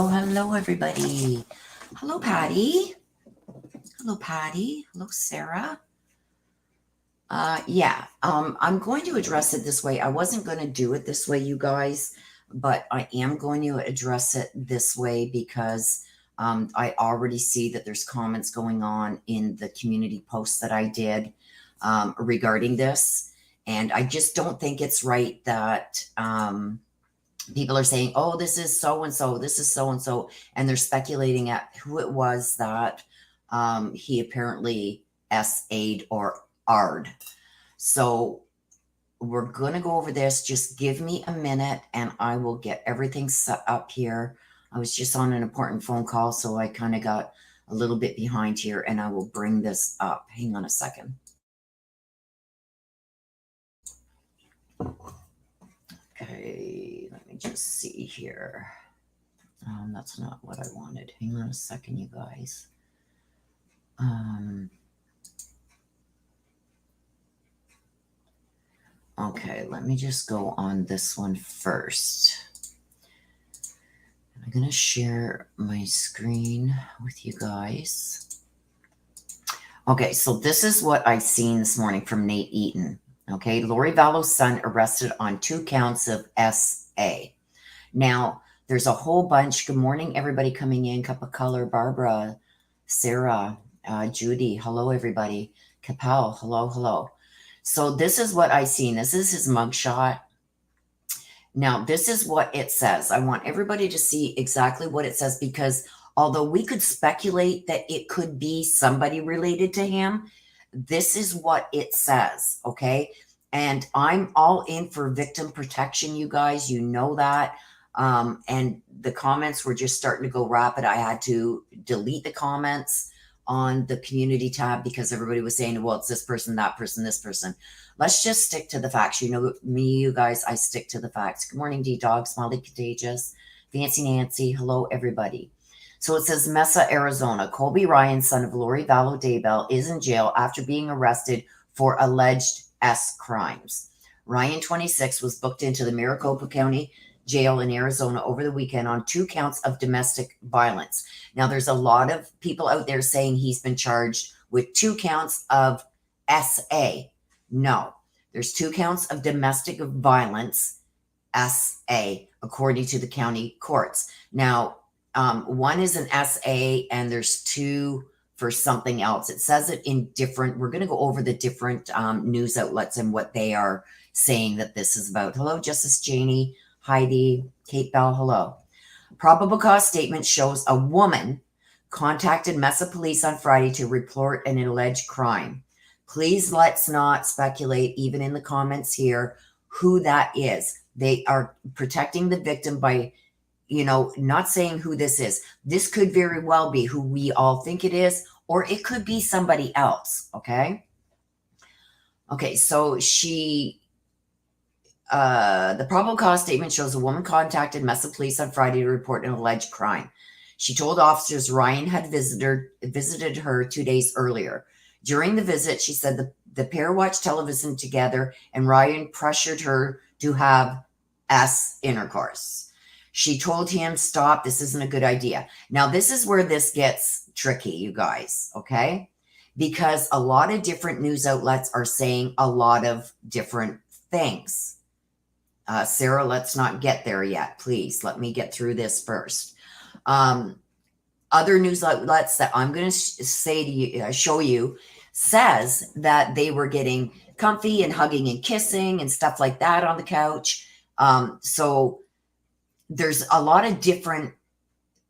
Hello, everybody. Hello, Patty. Hello, Patty. Hello, Sarah. I'm going to address it this way. I wasn't going to do it this way, you guys, but I am going to address it this way because I already see that there's comments going on in the community post that I did regarding this. And I just don't think it's right that people are saying, oh, this is so-and-so, this is so-and-so, and they're speculating at who it was that he apparently SA'd or R'd. So we're going to go over this. Just give me a minute and I will get everything set up here. I was just on an important phone call, so I kind of got a little bit behind here, and I will bring this up. Hang on a second. Okay, let me just see here. That's not what I wanted. Hang on a second, you guys. Okay, let me just go on this one first. I'm going to share my screen with you guys. Okay, so this is what I seen this morning from Nate Eaton. Okay, Lori Vallow's son arrested on 2 counts of SA. Now, there's a whole bunch. Good morning, everybody coming in. Cup of Color, Barbara, Sarah, Judy. Hello, everybody. Capel, hello. So this is what I seen. This is his mugshot. Now, this is what it says. I want everybody to see exactly what it says, because although we could speculate that it could be somebody related to him, this is what it says, okay? And I'm all in for victim protection, you guys. You know that. And the comments were just starting to go rapid. I had to delete the comments on the community tab because everybody was saying, well, it's this person, that person, this person. Let's just stick to the facts. You know me, you guys, I stick to the facts. Good morning, D-Dog, Smiley Contagious, Fancy Nancy. Hello, everybody. So it says Mesa, Arizona. Colby Ryan, son of Lori Vallow Daybell, is in jail after being arrested for alleged S crimes. Ryan, 26, was booked into the Maricopa County Jail in Arizona over the weekend on 2 counts of domestic violence. Now, there's a lot of people out there saying he's been charged with 2 counts of SA. No, there's 2 counts of domestic violence, SA, according to the county courts. Now, one is an SA and there's 2 for something else. It says it in different, we're going to go over the different news outlets and what they are saying that this is about. Hello, Justice Janie, Heidi, Kate Bell, hello. Probable cause statement shows a woman contacted Mesa police on Friday to report an alleged crime. Please let's not speculate, even in the comments here, who that is. They are protecting the victim by, you know, not saying who this is. This could very well be who we all think it is, or it could be somebody else, okay? Okay, so the probable cause statement shows a woman contacted Mesa police on Friday to report an alleged crime. She told officers Ryan had visited her 2 days earlier. During the visit, she said the pair watched television together and Ryan pressured her to have intercourse. She told him, stop, this isn't a good idea. Now, this is where this gets tricky, you guys, okay? Because a lot of different news outlets are saying a lot of different things. Sarah, let's not get there yet. Please, let me get through this first. Other news outlets that I'm going to say to you, show you, says that they were getting comfy and hugging and kissing and stuff like that on the couch. So there's a lot of different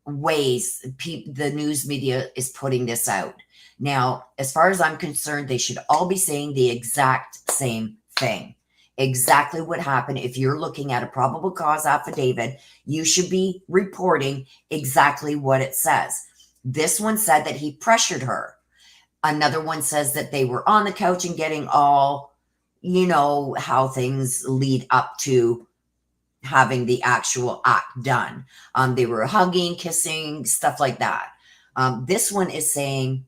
ways the news media is putting this out. Now, as far as I'm concerned, they should all be saying the exact same thing. Exactly what happened. If you're looking at a probable cause affidavit, you should be reporting exactly what it says. This one said that he pressured her. Another one says that they were on the couch and getting all, you know, how things lead up to having the actual act done. They were hugging, kissing, stuff like that. This one is saying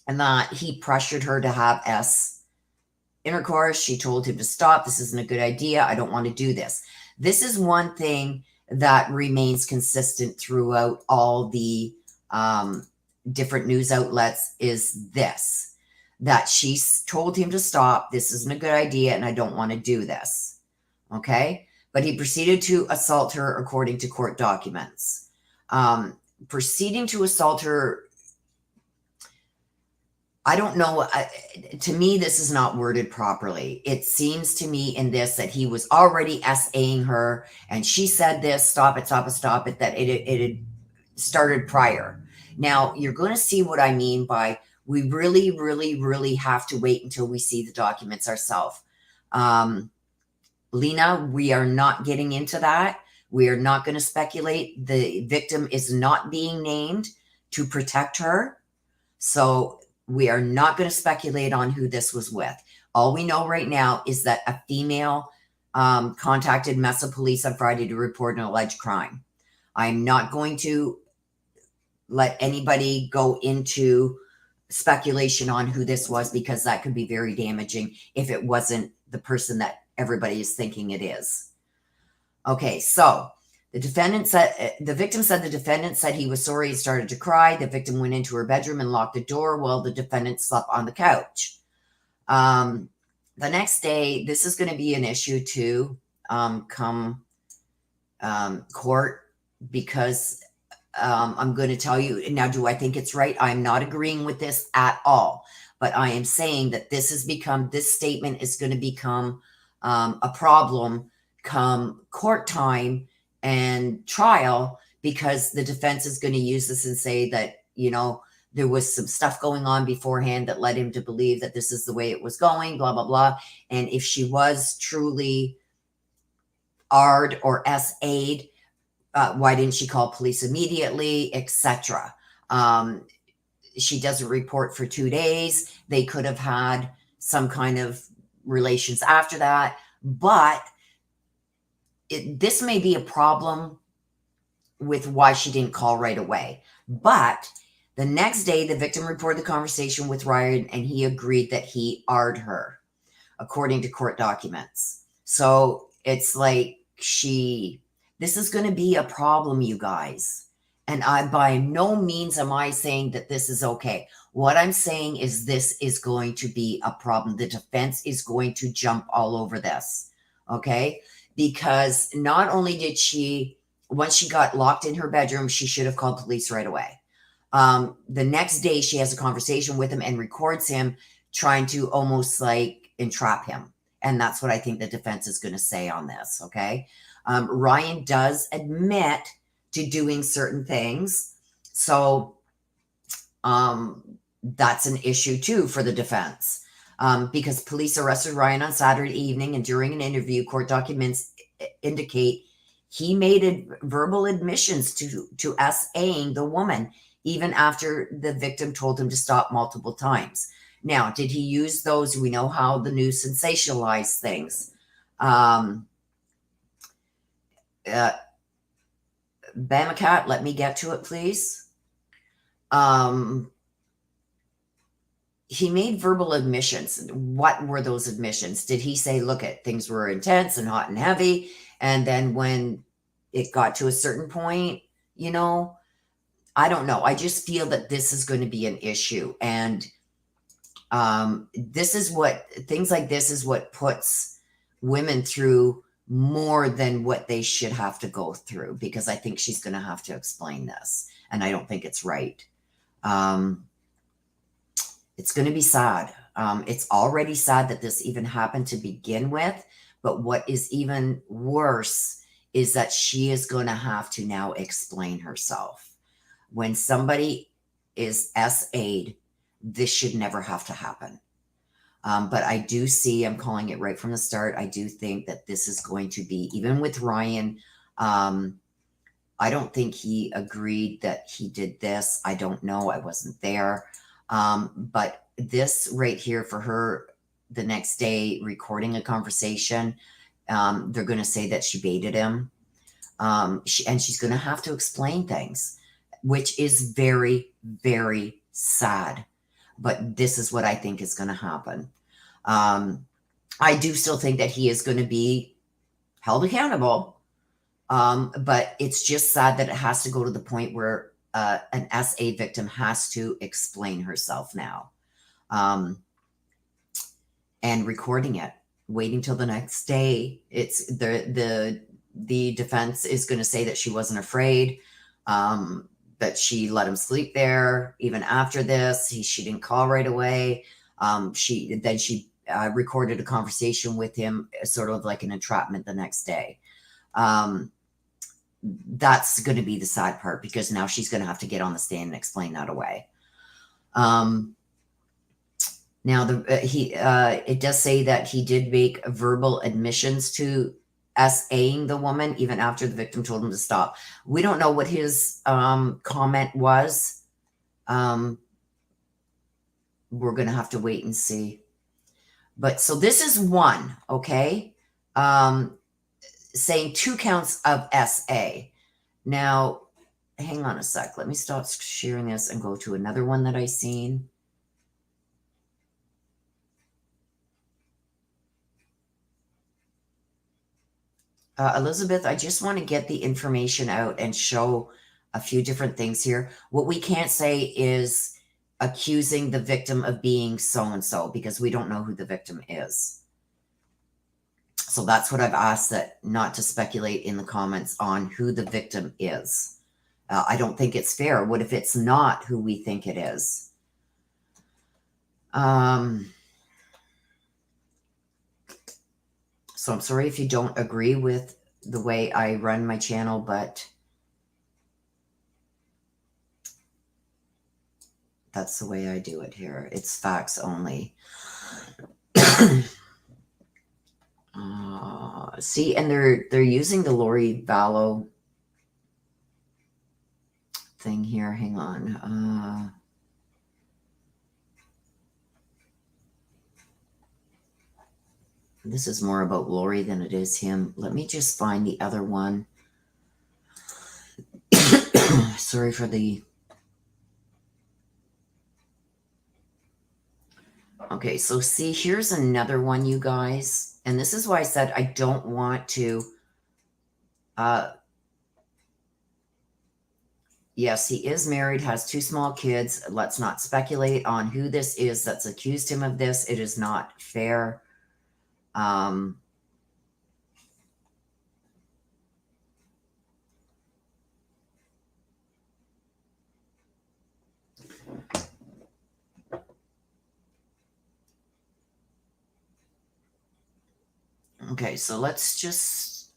that he pressured her to have intercourse. She told him to stop. This isn't a good idea. I don't want to do this. This is one thing that remains consistent throughout all the different news outlets is this, that she told him to stop. This isn't a good idea, and I don't want to do this. Okay? But he proceeded to assault her according to court documents. Proceeding to assault her, I don't know. To me, this is not worded properly. It seems to me in this that he was already SAing her, and she said this, stop it, stop it, stop it, that it had started prior. Now, you're going to see what I mean by we really, really, really have to wait until we see the documents ourselves. Lena, we are not getting into that. We are not going to speculate. The victim is not being named to protect her. So we are not going to speculate on who this was with. All we know right now is that a female contacted Mesa police on Friday to report an alleged crime. I'm not going to let anybody go into speculation on who this was, because that could be very damaging if it wasn't the person that everybody is thinking it is. Okay, so the victim said the defendant said he was sorry and started to cry. The victim went into her bedroom and locked the door while the defendant slept on the couch. The next day, this is going to be an issue too, come court, because I'm going to tell you now, do I think it's right? I'm not agreeing with this at all, but I am saying that this statement is going to become a problem come court time and trial, because the defense is going to use this and say that, there was some stuff going on beforehand that led him to believe that this is the way it was going, blah, blah, blah. And if she was truly AR'd or SA'd, why didn't she call police immediately, etc.? She doesn't report for 2 days. They could have had some kind of relations after that. But this may be a problem with why she didn't call right away. But the next day, the victim reported the conversation with Ryan, and he agreed that he AR'd her, according to court documents. So it's like this is going to be a problem, you guys. And by no means am I saying that this is okay. What I'm saying is this is going to be a problem. The defense is going to jump all over this, okay? Because not only did once she got locked in her bedroom, she should have called police right away. The next day, she has a conversation with him and records him trying to almost like entrap him. And that's what I think the defense is going to say on this, okay? Ryan does admit to doing certain things. So that's an issue too for the defense. Because police arrested Ryan on Saturday evening, and during an interview, court documents indicate he made verbal admissions to SAing the woman, even after the victim told him to stop multiple times. Now, did he use those? We know how the news sensationalized things. Bamacat, let me get to it, please. He made verbal admissions. What were those admissions? Did he say, look, things were intense and hot and heavy, and then when it got to a certain point, I don't know. I just feel that this is going to be an issue. And things like this is what puts women through more than what they should have to go through, because I think she's going to have to explain this. And I don't think it's right. It's going to be sad. It's already sad that this even happened to begin with. But what is even worse is that she is going to have to now explain herself. When somebody is SA'd, this should never have to happen. But I do see, I'm calling it right from the start, I do think that this is going to be, even with Ryan, I don't think he agreed that he did this. I don't know. I wasn't there. But this right here for her, the next day, recording a conversation, they're going to say that she baited him. And she's going to have to explain things, which is very, very sad. But this is what I think is going to happen. I do still think that he is going to be held accountable. But it's just sad that it has to go to the point where an SA victim has to explain herself now. And recording it, waiting till the next day. It's the defense is going to say that she wasn't afraid, that she let him sleep there even after this. She didn't call right away. She recorded a conversation with him, sort of like an entrapment the next day. That's going to be the sad part, because now she's going to have to get on the stand and explain that away. Now, it does say that he did make verbal admissions to SAing the woman even after the victim told him to stop. We don't know what his comment was. We're going to have to wait and see. But so this is one, okay? Saying 2 counts of SA. Now, hang on a sec. Let me stop sharing this and go to another one that I seen. Elizabeth, I just want to get the information out and show a few different things here. What we can't say is accusing the victim of being so-and-so, because we don't know who the victim is. So that's what I've asked, that not to speculate in the comments on who the victim is. I don't think it's fair. What if it's not who we think it is? So I'm sorry if you don't agree with the way I run my channel, but that's the way I do it here. It's facts only. See, and they're using the Lori Vallow thing here. Hang on. This is more about Lori than it is him. Let me just find the other one. Sorry for the... Okay, so see, here's another one, you guys. And this is why I said I don't want to... Yes, he is married, has 2 small kids. Let's not speculate on who this is that's accused him of this. It is not fair. Okay, so let's just...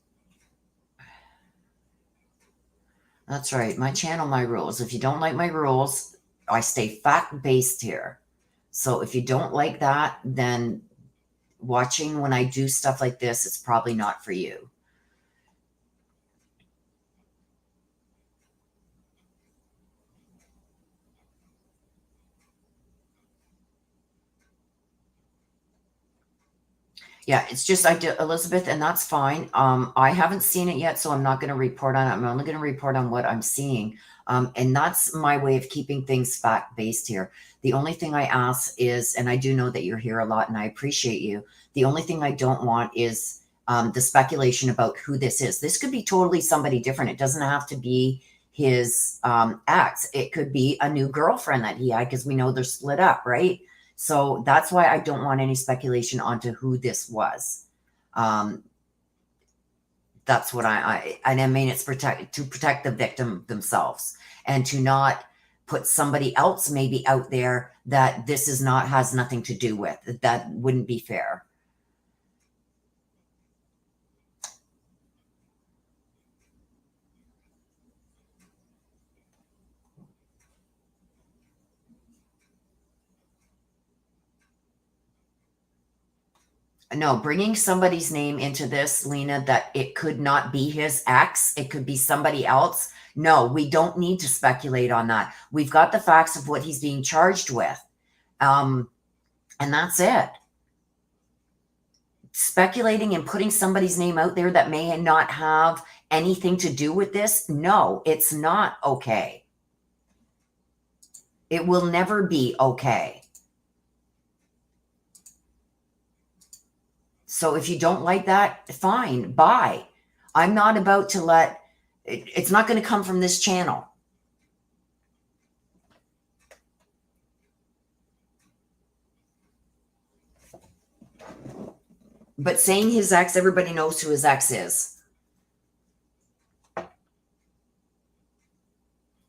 That's right. My channel, my rules. If you don't like my rules, I stay fact-based here. So if you don't like that, then watching when I do stuff like this, it's probably not for you. Yeah, it's just Elizabeth, and that's fine. I haven't seen it yet, so I'm not going to report on it. I'm only going to report on what I'm seeing. And that's my way of keeping things fact-based here. The only thing I ask is, and I do know that you're here a lot, and I appreciate you. The only thing I don't want is the speculation about who this is. This could be totally somebody different. It doesn't have to be his ex. It could be a new girlfriend that he had, because we know they're split up, right? So that's why I don't want any speculation onto who this was. That's what and I mean, it's to protect the victim themselves, and to not put somebody else maybe out there that this has nothing to do with. That wouldn't be fair. No, bringing somebody's name into this, Lena, that it could not be his ex, it could be somebody else. No, we don't need to speculate on that. We've got the facts of what he's being charged with. And that's it. Speculating and putting somebody's name out there that may not have anything to do with this, no, it's not okay. It will never be okay. So if you don't like that, fine, bye. I'm not about to let, it's not going to come from this channel. But saying his ex, everybody knows who his ex is.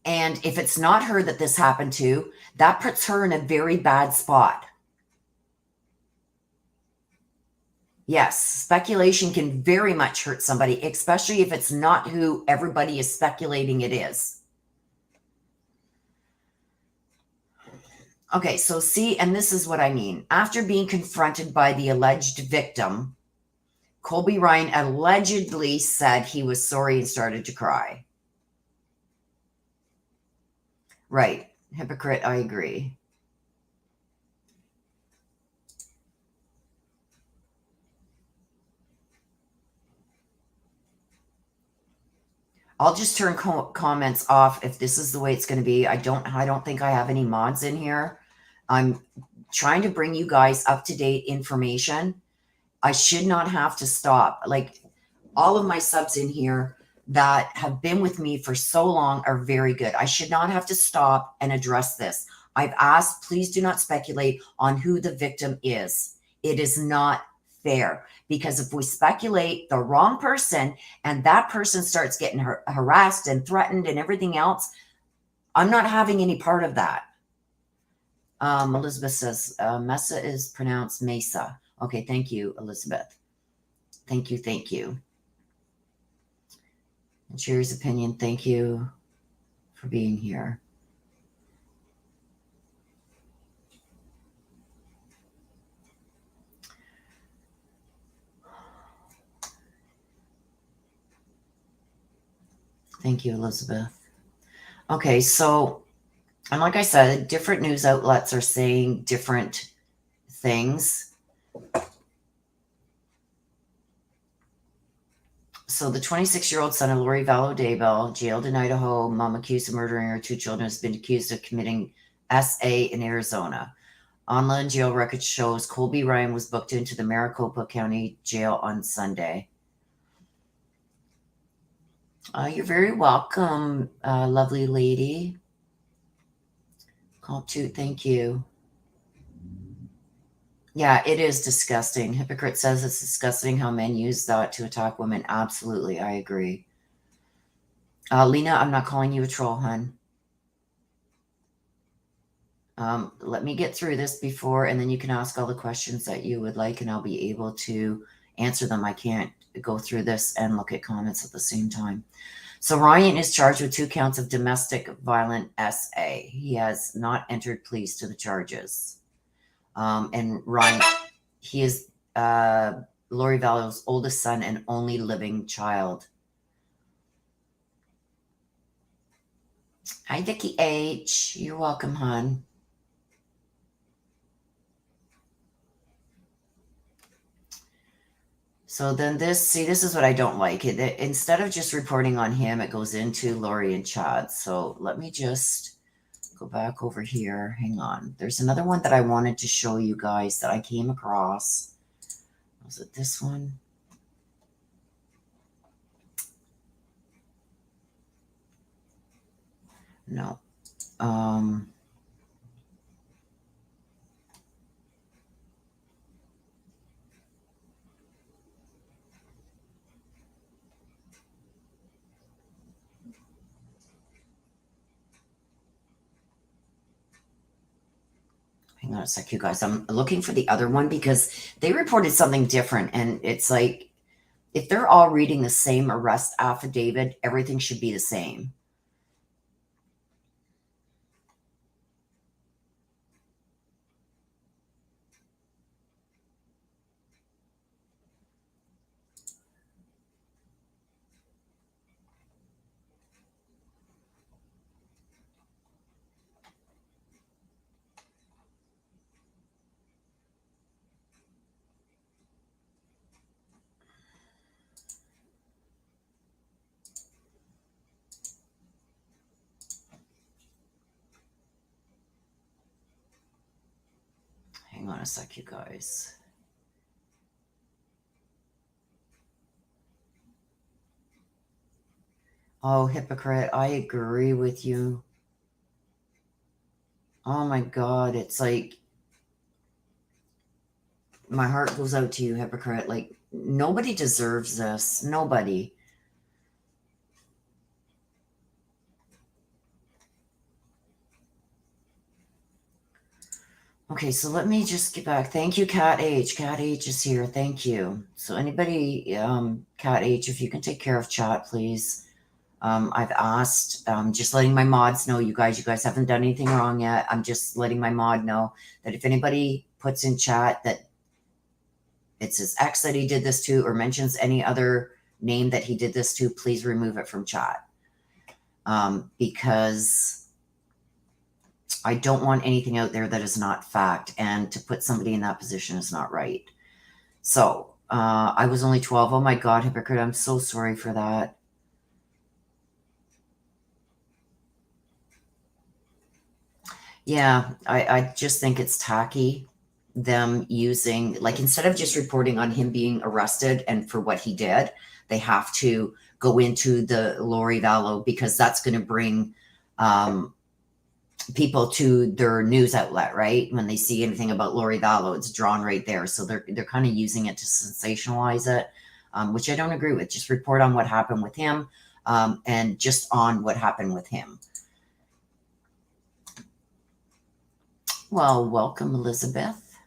And if it's not her that this happened to, that puts her in a very bad spot. Yes, speculation can very much hurt somebody, especially if it's not who everybody is speculating it is. Okay, so see, and this is what I mean. After being confronted by the alleged victim, Colby Ryan allegedly said he was sorry and started to cry. Right. Hypocrite, I agree. I'll just turn comments off if this is the way it's going to be. I don't think I have any mods in here. I'm trying to bring you guys up to date information. I should not have to stop. Like, all of my subs in here that have been with me for so long are very good. I should not have to stop and address this. I've asked, please do not speculate on who the victim is. It is not fair, because if we speculate the wrong person and that person starts getting harassed and threatened and everything else, I'm not having any part of that. Elizabeth says, Mesa is pronounced Mesa. Okay, thank you, Elizabeth. Thank you, thank you. And Sherry's opinion, thank you for being here. Thank you, Elizabeth. Okay, so, and like I said, different news outlets are saying different things. So the 26-year-old son of Lori Vallow Daybell, jailed in Idaho, mom accused of murdering her 2 children, has been accused of committing SA in Arizona. Online jail record shows Colby Ryan was booked into the Maricopa County Jail on Sunday. You're very welcome, lovely lady. Call to, thank you. Yeah, it is disgusting. Hypocrite says it's disgusting how men use that to attack women. Absolutely, I agree. Lena, I'm not calling you a troll, hun. Let me get through this before, and then you can ask all the questions that you would like, and I'll be able to answer them. I can't go through this and look at comments at the same time. So Ryan is charged with 2 counts of domestic violent SA. He has not entered pleas to the charges. And Ryan, he is Lori Vallow's oldest son and only living child. Hi, Vicky H. You're welcome, hon. So then this is what I don't like. Instead of just reporting on him, it goes into Lori and Chad. So let me just go back over here. Hang on. There's another one that I wanted to show you guys that I came across. Was it this one? No. Hang on a sec, you guys. I'm looking for the other one because they reported something different. And it's like, if they're all reading the same arrest affidavit, everything should be the same. Hang on a sec, you guys. Oh, hypocrite. I agree with you. Oh my God. It's like, my heart goes out to you, hypocrite. Like, nobody deserves this. Nobody. Okay, so let me just get back. Thank you, Cat H. Cat H is here. Thank you. So anybody, Cat H, if you can take care of chat, please. I've asked, just letting my mods know, you guys haven't done anything wrong yet. I'm just letting my mod know that if anybody puts in chat that it's his ex that he did this to, or mentions any other name that he did this to, please remove it from chat. Because I don't want anything out there that is not fact, and to put somebody in that position is not right. So I was only 12. Oh my God, hypocrite. I'm so sorry for that. Yeah, I just think it's tacky, them using, like, instead of just reporting on him being arrested and for what he did, they have to go into the Lori Vallow, because that's going to bring people to their news outlet, right? When they see anything about Lori Vallow, it's drawn right there. So they're kind of using it to sensationalize it, which I don't agree with. Just report on what happened with him, and just on what happened with him. Well, welcome, Elizabeth.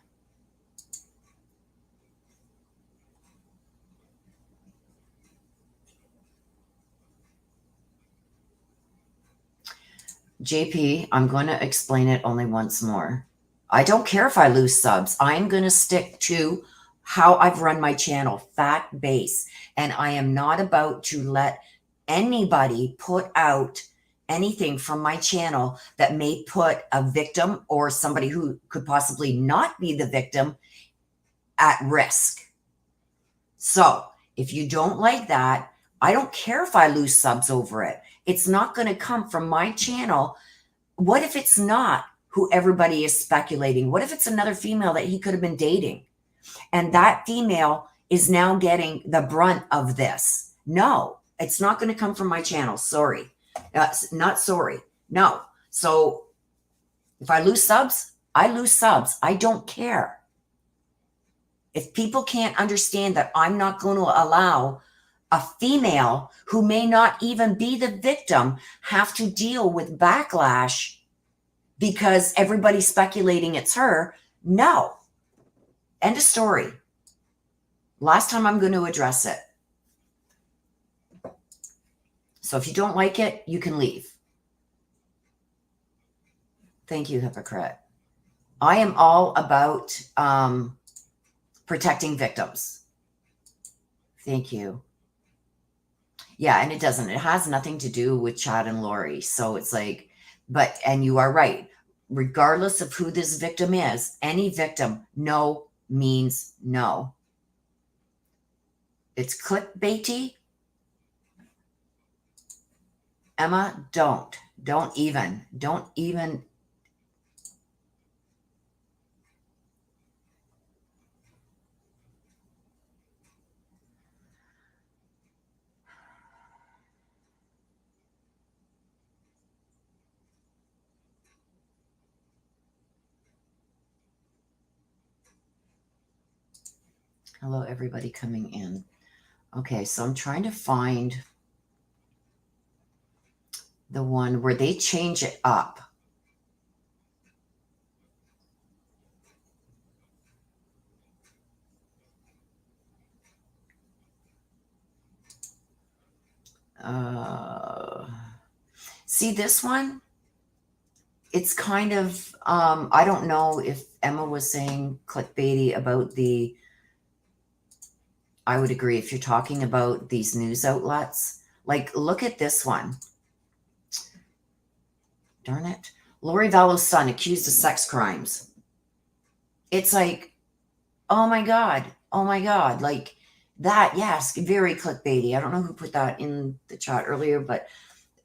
JP, I'm going to explain it only once more. I don't care if I lose subs. I'm going to stick to how I've run my channel, fact based. And I am not about to let anybody put out anything from my channel that may put a victim or somebody who could possibly not be the victim at risk. So if you don't like that, I don't care if I lose subs over it. It's not going to come from my channel. What if it's not who everybody is speculating? What if it's another female that he could have been dating? And that female is now getting the brunt of this. No, it's not going to come from my channel. Sorry. Not sorry. No. So if I lose subs, I lose subs. I don't care. If people can't understand that I'm not going to allow a female who may not even be the victim have to deal with backlash because everybody's speculating it's her. No. End of story. Last time I'm going to address it. So if you don't like it, you can leave. Thank you, hypocrite. I am all about protecting victims. Thank you. Yeah, and it doesn't. It has nothing to do with Chad and Lori. So it's like, and you are right. Regardless of who this victim is, any victim, no means no. It's clickbaity. Emma, don't even. Hello, everybody coming in. Okay, so I'm trying to find the one where they change it up. See this one? It's kind of, I don't know if Emma was saying clickbaity about the, I would agree if you're talking about these news outlets. Like, look at this one. Darn it. Lori Vallow's son accused of sex crimes. It's like, oh my God. Oh my God. Like that, yes, very clickbaity. I don't know who put that in the chat earlier, but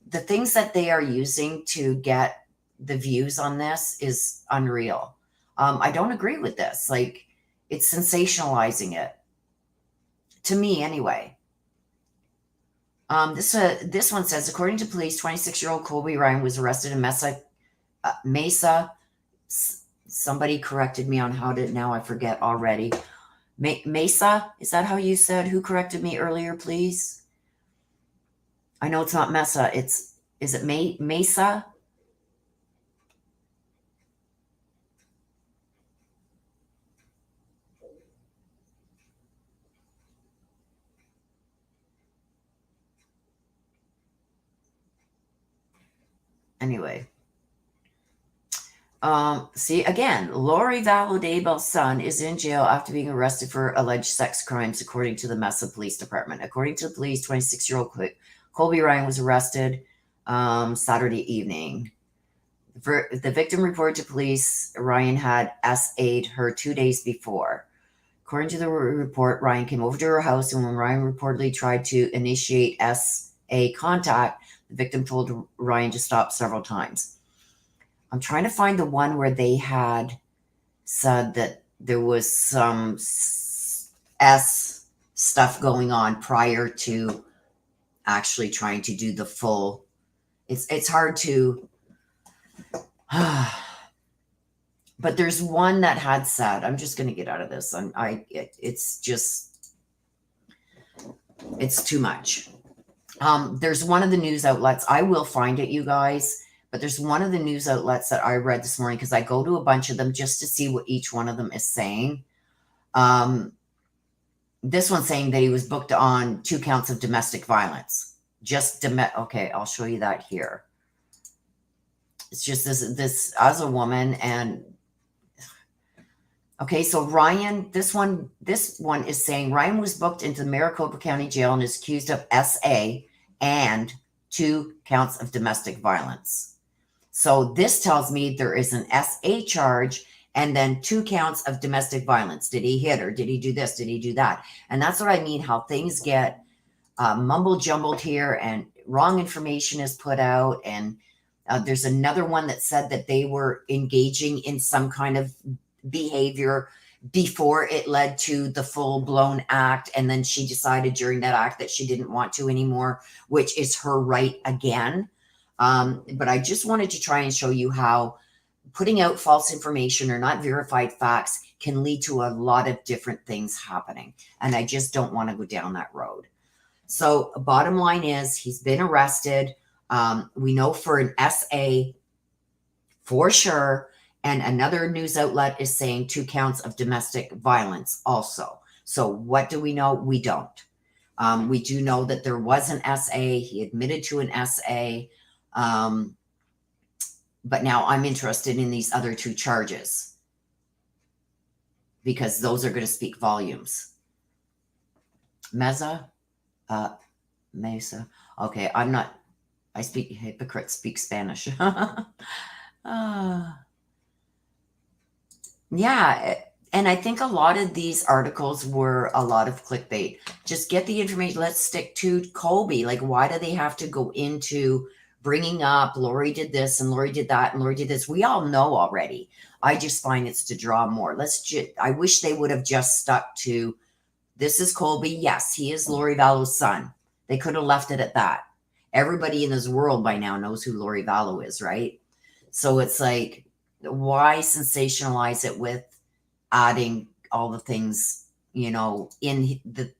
the things that they are using to get the views on this is unreal. I don't agree with this. Like, it's sensationalizing it. To me, anyway. This one says, according to police, 26-year-old Colby Ryan was arrested in Mesa. Somebody corrected me on how to, now I forget already. Mesa, is that how you said? Who corrected me earlier, please? I know it's not Mesa. Is it Mesa? Anyway. See, again, Lori Vallow Daybell's son is in jail after being arrested for alleged sex crimes, according to the Mesa Police Department. According to the police, 26-year-old Colby Ryan was arrested Saturday evening. The victim reported to police Ryan had SA'd her 2 days before. According to the report, Ryan came over to her house, and when Ryan reportedly tried to initiate SA contact, the victim told Ryan to stop several times. I'm trying to find the one where they had said that there was some S stuff going on prior to actually trying to do the full. It's hard to, but there's one that had said, I'm just going to get out of this. It's too much. There's one of the news outlets. I will find it, you guys. But there's one of the news outlets that I read this morning because I go to a bunch of them just to see what each one of them is saying. This one's saying that he was booked on 2 counts of domestic violence. Okay, I'll show you that here. It's just this as a woman. And okay, so Ryan, this one is saying Ryan was booked into the Maricopa County Jail and is accused of SA and 2 counts of domestic violence. So this tells me there is an SA charge and then 2 counts of domestic violence. Did he hit her? Did he do this? Did he do that? And that's what I mean, how things get mumble jumbled here and wrong information is put out. And there's another one that said that they were engaging in some kind of behavior before it led to the full-blown act. And then she decided during that act that she didn't want to anymore, which is her right again. But I just wanted to try and show you how putting out false information or not verified facts can lead to a lot of different things happening. And I just don't want to go down that road. So bottom line is he's been arrested. We know for an SA for sure. And another news outlet is saying 2 counts of domestic violence also. So what do we know? We don't. We do know that there was an SA. He admitted to an SA. But now I'm interested in these other 2 charges because those are going to speak volumes. Mesa. Okay, I speak, hypocrites speak Spanish. Yeah, and I think a lot of these articles were a lot of clickbait. Just get the information. Let's stick to Colby. Like, why do they have to go into bringing up Lori did this and Lori did that and Lori did this? We all know already. I just find it's to draw more. I wish they would have just stuck to, this is Colby. Yes, he is Lori Vallow's son. They could have left it at that. Everybody in this world by now knows who Lori Vallow is, right? So it's like, why sensationalize it with adding all the things, in the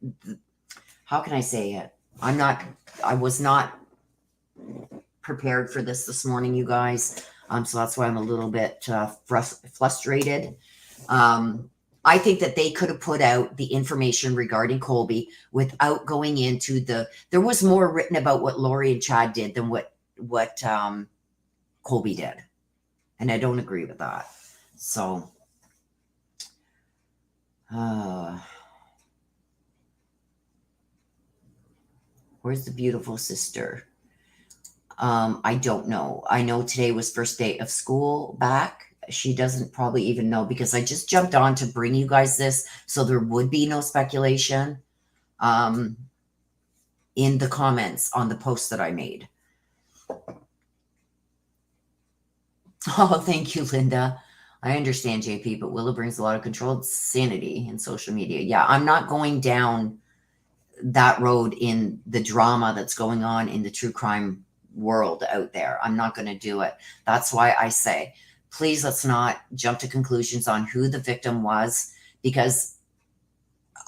how can I say it? I was not prepared for this morning, you guys. So that's why I'm a little bit frustrated. I think that they could have put out the information regarding Colby without going into there was more written about what Lori and Chad did than what Colby did. And I don't agree with that. So, where's the beautiful sister? I don't know. I know today was first day of school back. She doesn't probably even know because I just jumped on to bring you guys this so there would be no speculation in the comments on the post that I made. Oh, thank you, Linda. I understand, JP, but Willow brings a lot of controlled sanity in social media. Yeah, I'm not going down that road in the drama that's going on in the true crime world out there. I'm not going to do it. That's why I say, please, let's not jump to conclusions on who the victim was, because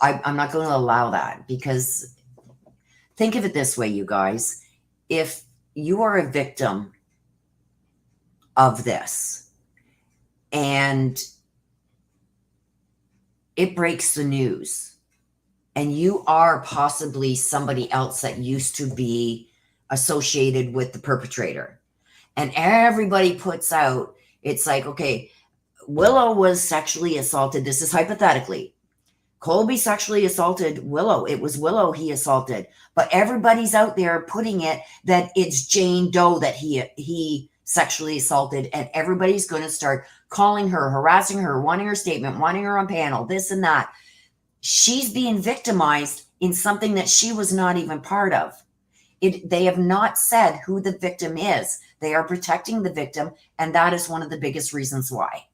I'm not going to allow that. Because think of it this way, you guys. If you are a victim of this and it breaks the news, and you are possibly somebody else that used to be associated with the perpetrator, and everybody puts out, it's like, okay, Willow was sexually assaulted. This is hypothetically. Colby sexually assaulted Willow. It was Willow he assaulted. But everybody's out there putting it that it's Jane Doe that he sexually assaulted, and everybody's going to start calling her, harassing her, wanting her statement, wanting her on panel, this and that. She's being victimized in something that she was not even part of. They have not said who the victim is. They are protecting the victim, and that is one of the biggest reasons why.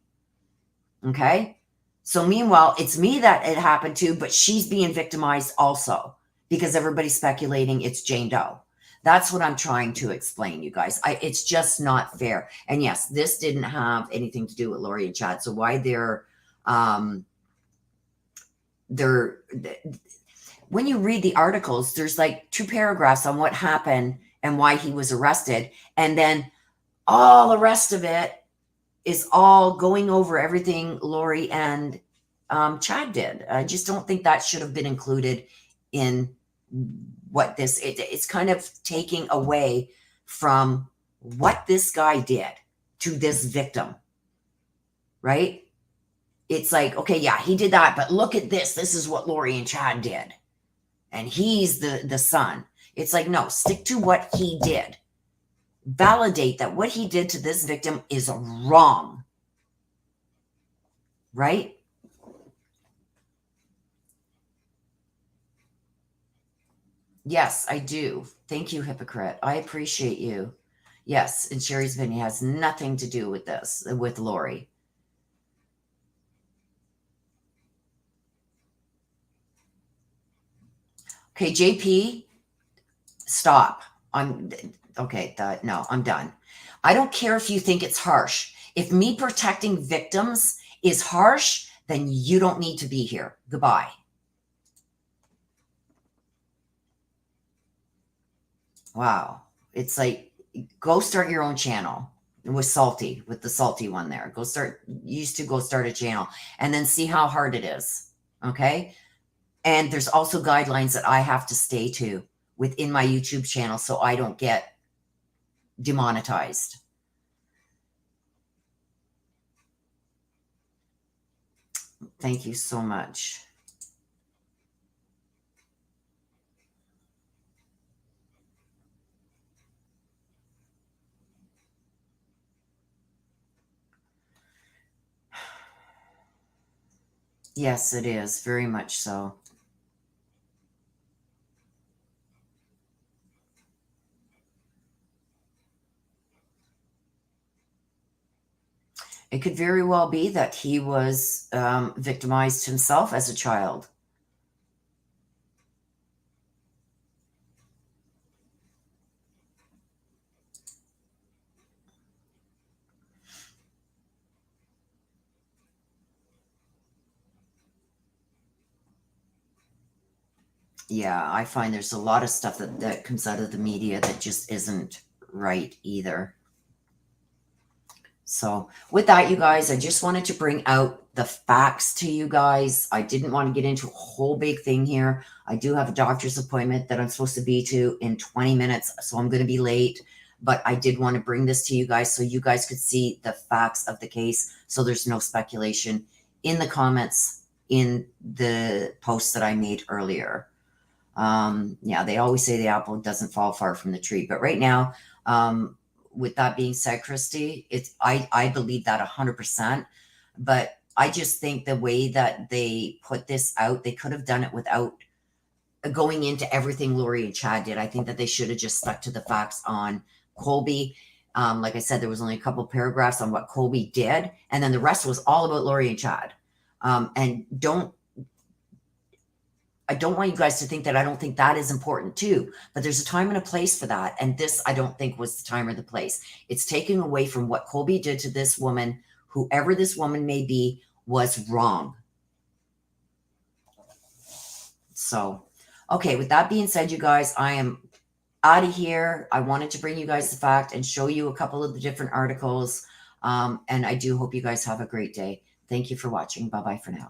Okay? So meanwhile, it's me that it happened to, but she's being victimized also because everybody's speculating it's Jane Doe. That's what I'm trying to explain, you guys. It's just not fair. And yes, this didn't have anything to do with Lori and Chad. So why when you read the articles, there's like 2 paragraphs on what happened and why he was arrested. And then all the rest of it is all going over everything Lori and Chad did. I just don't think that should have been included in what this, it's kind of taking away from what this guy did to this victim, right? It's like, okay, yeah, he did that, but look at this. This is what Lori and Chad did. And he's the son. It's like, no, stick to what he did. Validate that what he did to this victim is wrong. Right? Yes, I do. Thank you, hypocrite. I appreciate you. Yes, and Sherry's opinion has nothing to do with this, with Lori. Okay, JP, stop. Okay, no, I'm done. I don't care if you think it's harsh. If me protecting victims is harsh, then you don't need to be here. Goodbye. Wow. It's like, go start your own channel with Salty, with the Salty one there. Go start a channel and then see how hard it is. Okay. And there's also guidelines that I have to stay to within my YouTube channel so I don't get demonetized. Thank you so much. Yes, it is. Very much so. It could very well be that he was victimized himself as a child. Yeah, I find there's a lot of stuff that comes out of the media that just isn't right either. So with that, you guys, I just wanted to bring out the facts to you guys. I didn't want to get into a whole big thing here. I do have a doctor's appointment that I'm supposed to be to in 20 minutes, so I'm going to be late. But I did want to bring this to you guys so you guys could see the facts of the case, so there's no speculation in the comments in the post that I made earlier. Yeah, they always say the apple doesn't fall far from the tree. But right now, with that being said, Christy, I believe that 100%. But I just think the way that they put this out, they could have done it without going into everything Lori and Chad did. I think that they should have just stuck to the facts on Colby. Like I said, there was only a couple paragraphs on what Colby did, and then the rest was all about Lori and Chad. And don't I don't want you guys to think that I don't think that is important too, but there's a time and a place for that. And this, I don't think was the time or the place. It's taking away from what Colby did to this woman, whoever this woman may be, was wrong. So, okay, with that being said, you guys, I am out of here. I wanted to bring you guys the fact and show you a couple of the different articles. And I do hope you guys have a great day. Thank you for watching. Bye-bye for now.